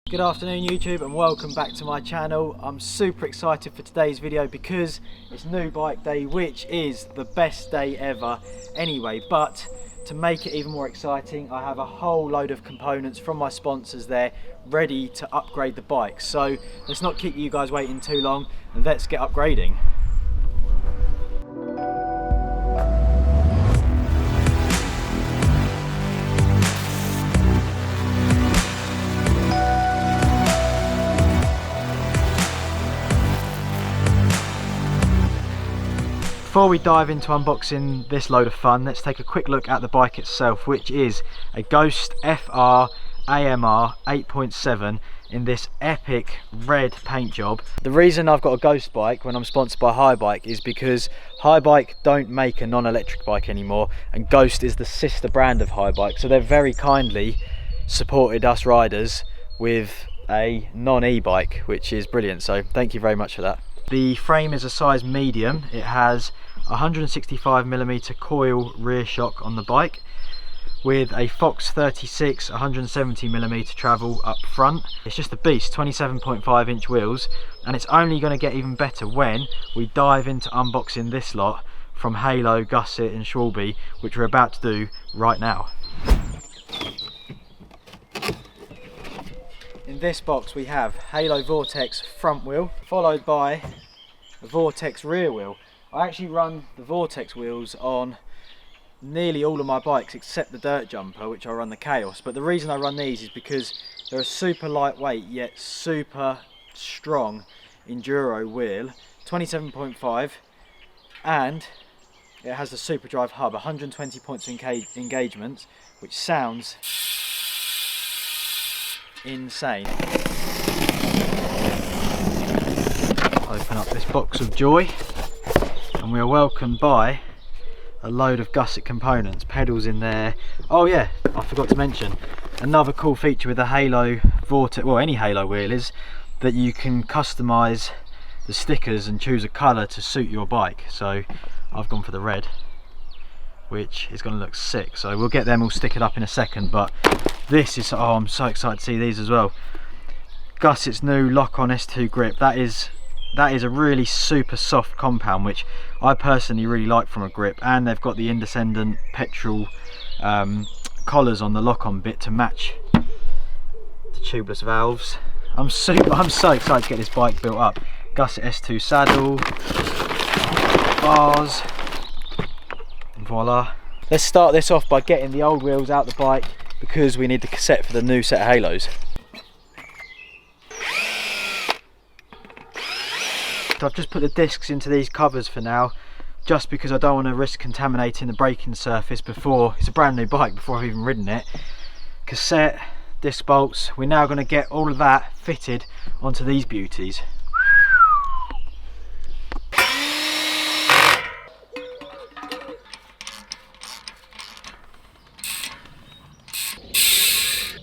Good afternoon YouTube and welcome back to my channel. I'm super excited for today's video because it's new bike day, which is the best day ever anyway. But to make it even more exciting, I have a whole load of components from my sponsors there ready to upgrade the bike. So let's not keep you guys waiting too long and let's get upgrading. Before we dive into unboxing this load of fun, let's take a quick look at the bike itself, which is a Ghost FR AMR 8.7 in this epic red paint job. The reason I've got a Ghost bike when I'm sponsored by Haibike is because Haibike don't make a non-electric bike anymore, and Ghost is the sister brand of Haibike, so they've very kindly supported us riders with a non-e-bike, which is brilliant, so thank you very much for that. The frame is a size medium. It has 165mm coil rear shock on the bike with a Fox 36 170mm travel up front. It's just a beast, 27.5-inch wheels, and it's only going to get even better when we dive into unboxing this lot from Halo, Gusset and Schwalbe, which we're about to do right now. In this box we have Halo Vortex front wheel, followed by a Vortex rear wheel. I actually run the Vortex wheels on nearly all of my bikes except the Dirt Jumper, which I run the Chaos, but the reason I run these is because they're a super lightweight yet super strong enduro wheel, 27.5, and it has the Super Drive hub, 120 points of engagement, which sounds insane. Open up this box of joy and we are welcomed by a load of Gusset components, pedals in there. Oh yeah, I forgot to mention, another cool feature with the Halo Vortex, well any Halo wheel, is that you can customise the stickers and choose a colour to suit your bike. So I've gone for the red, which is going to look sick, so we'll get them all stickered up in a second. But this is, oh, I'm so excited to see these as well. Gusset's new lock-on S2 grip, that is a really super soft compound, which I personally really like from a grip, and they've got the independent petrol collars on the lock-on bit to match the Tuberous Valves. I'm so excited to get this bike built up. Gusset S2 saddle, bars, and voila. Let's start this off by getting the old wheels out the bike because we need the cassette for the new set of Halos. So I've just put the discs into these covers for now, just because I don't want to risk contaminating the braking surface before, it's a brand new bike, before I've even ridden it. Cassette, disc bolts, we're now going to get all of that fitted onto these beauties.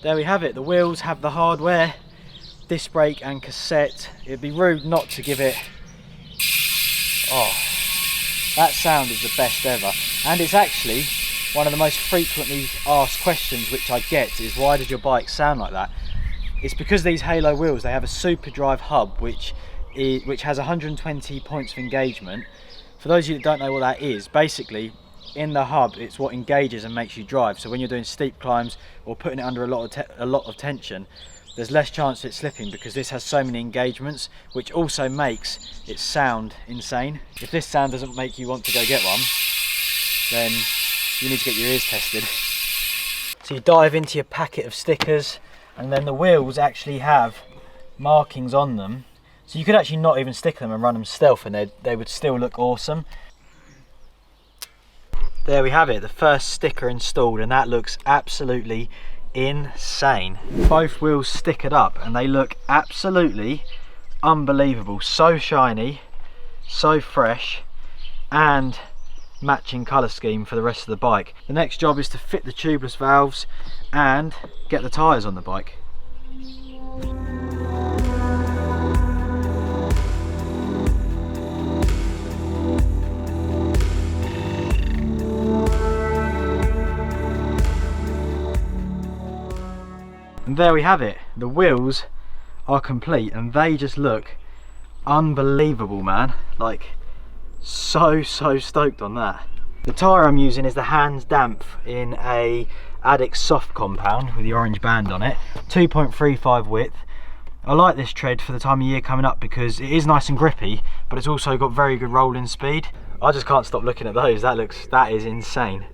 There we have it, the wheels have the hardware, disc brake and cassette. It'd be rude not to give it. Oh, that sound is the best ever, and it's actually one of the most frequently asked questions which I get is, why does your bike sound like that? It's because these Halo wheels, they have a Super Drive hub which has 120 points of engagement. For those of you that don't know what that is, basically in the hub it's what engages and makes you drive. So when you're doing steep climbs or putting it under a lot of tension, there's less chance of it slipping because this has so many engagements, which also makes it sound insane. If this sound doesn't make you want to go get one, then you need to get your ears tested. So you dive into your packet of stickers, and then the wheels actually have markings on them, so you could actually not even stick them and run them stealth and they would still look awesome. There we have it, the first sticker installed, and that looks absolutely insane. Both wheels stickered up and they look absolutely unbelievable, so shiny, so fresh, and matching colour scheme for the rest of the bike. The next job is to fit the tubeless valves and get the tyres on the bike. And there we have it, the wheels are complete and they just look unbelievable, man. Like, so stoked on that. The tyre I'm using is the Hands Damp in a Addix soft compound with the orange band on it, 2.35 width. I like this tread for the time of year coming up because it is nice and grippy, but it's also got very good rolling speed. I just can't stop looking at those. That is insane.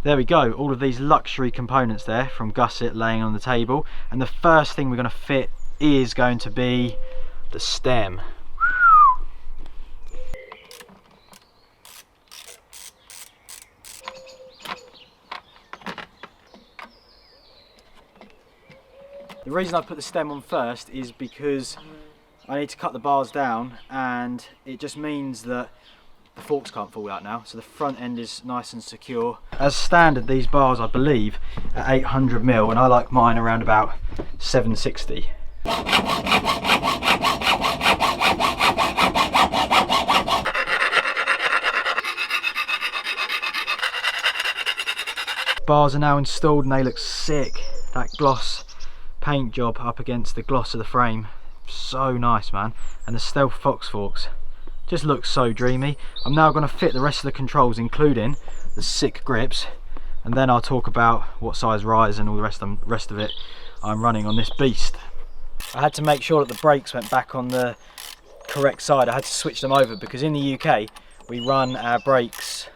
There we go, all of these luxury components there from Gusset laying on the table, and the first thing we're going to fit is going to be the stem. The reason I put the stem on first is because I need to cut the bars down, and it just means that the forks can't fall out now, so the front end is nice and secure. As standard, these bars I believe are 800mm, and I like mine around about 760. Bars are now installed and they look sick. That gloss paint job up against the gloss of the frame, so nice, man. And the Stealth Fox forks just looks so dreamy. I'm now going to fit the rest of the controls, including the sick grips, and then I'll talk about what size rise and all the rest of it I'm running on this beast. I had to make sure that the brakes went back on the correct side. I had to switch them over because in the UK we run our brakes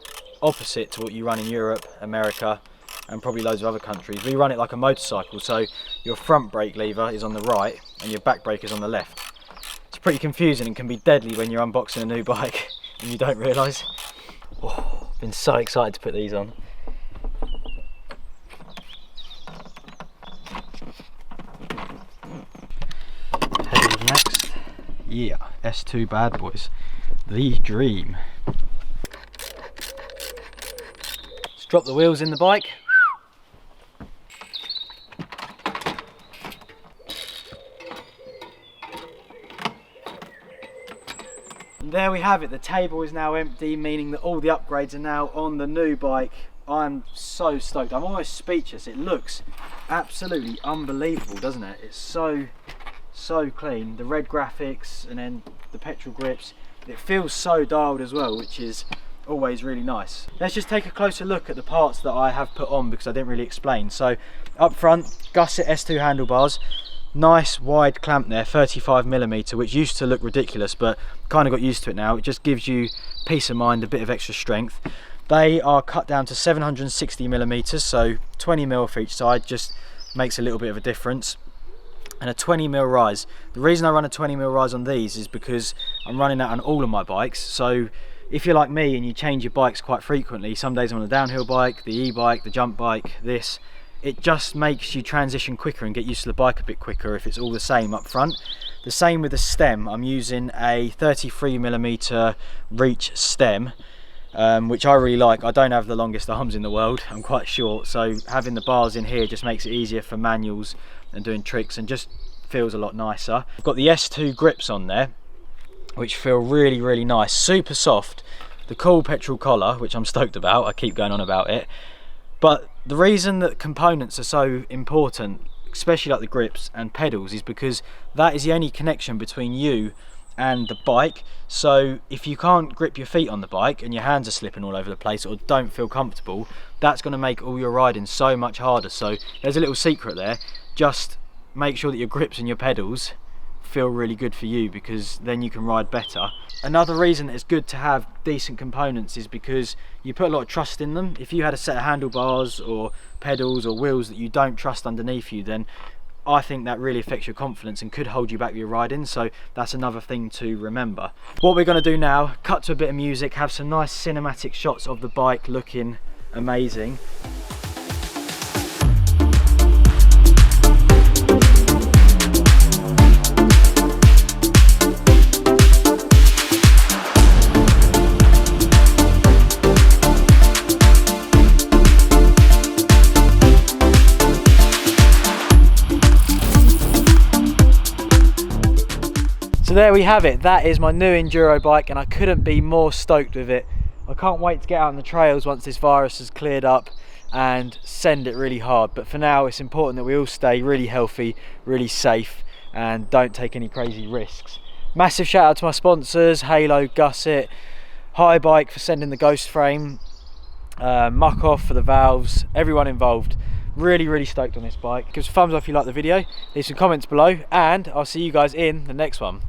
opposite to what you run in Europe, America, and probably loads of other countries. We run it like a motorcycle, so your front brake lever is on the right and your back brake is on the left. It's pretty confusing and can be deadly when you're unboxing a new bike and you don't realise. Oh, I've been so excited to put these on. Pedals next. Yeah, S2 bad boys. The dream. Let's drop the wheels in the bike. There we have it, the table is now empty, meaning that all the upgrades are now on the new bike. I'm so stoked, I'm almost speechless. It looks absolutely unbelievable, doesn't it? It's so clean. The red graphics and then the petrol grips. It feels so dialed as well, which is always really nice. Let's just take a closer look at the parts that I have put on because I didn't really explain. So up front, Gusset S2 handlebars. Nice wide clamp there, 35mm, which used to look ridiculous, but kind of got used to it now. It just gives you peace of mind, a bit of extra strength. They are cut down to 760mm, so 20mm for each side, just makes a little bit of a difference. And a 20mm rise. The reason I run a 20mm rise on these is because I'm running that on all of my bikes. So if you're like me and you change your bikes quite frequently, some days I'm on a downhill bike, the e-bike, the jump bike, this, it just makes you transition quicker and get used to the bike a bit quicker if it's all the same up front. The same with the stem. I'm using a 33mm reach stem, which I really like. I don't have the longest arms in the world, I'm quite short, so having the bars in here just makes it easier for manuals and doing tricks and just feels a lot nicer. I've got the S2 grips on there, which feel really nice, super soft. The cool petrol collar, which I'm stoked about, I keep going on about it. But the reason that components are so important, especially like the grips and pedals, is because that is the only connection between you and the bike. So if you can't grip your feet on the bike and your hands are slipping all over the place or don't feel comfortable, that's going to make all your riding so much harder. So there's a little secret there. Just make sure that your grips and your pedals feel really good for you, because then you can ride better. Another reason that it's good to have decent components is because you put a lot of trust in them. If you had a set of handlebars or pedals or wheels that you don't trust underneath you, then I think that really affects your confidence and could hold you back with your riding. So that's another thing to remember. What we're going to do now, cut to a bit of music, have some nice cinematic shots of the bike looking amazing. So there we have it, that is my new enduro bike and I couldn't be more stoked with it. I can't wait to get out on the trails once this virus has cleared up and send it really hard. But for now it's important that we all stay really healthy, really safe, and don't take any crazy risks. Massive shout out to my sponsors, Halo, Gusset, Haibike for sending the ghost frame, Muck Off for the valves, everyone involved. Really stoked on this bike. Give us a thumbs up if you like the video, leave some comments below, and I'll see you guys in the next one.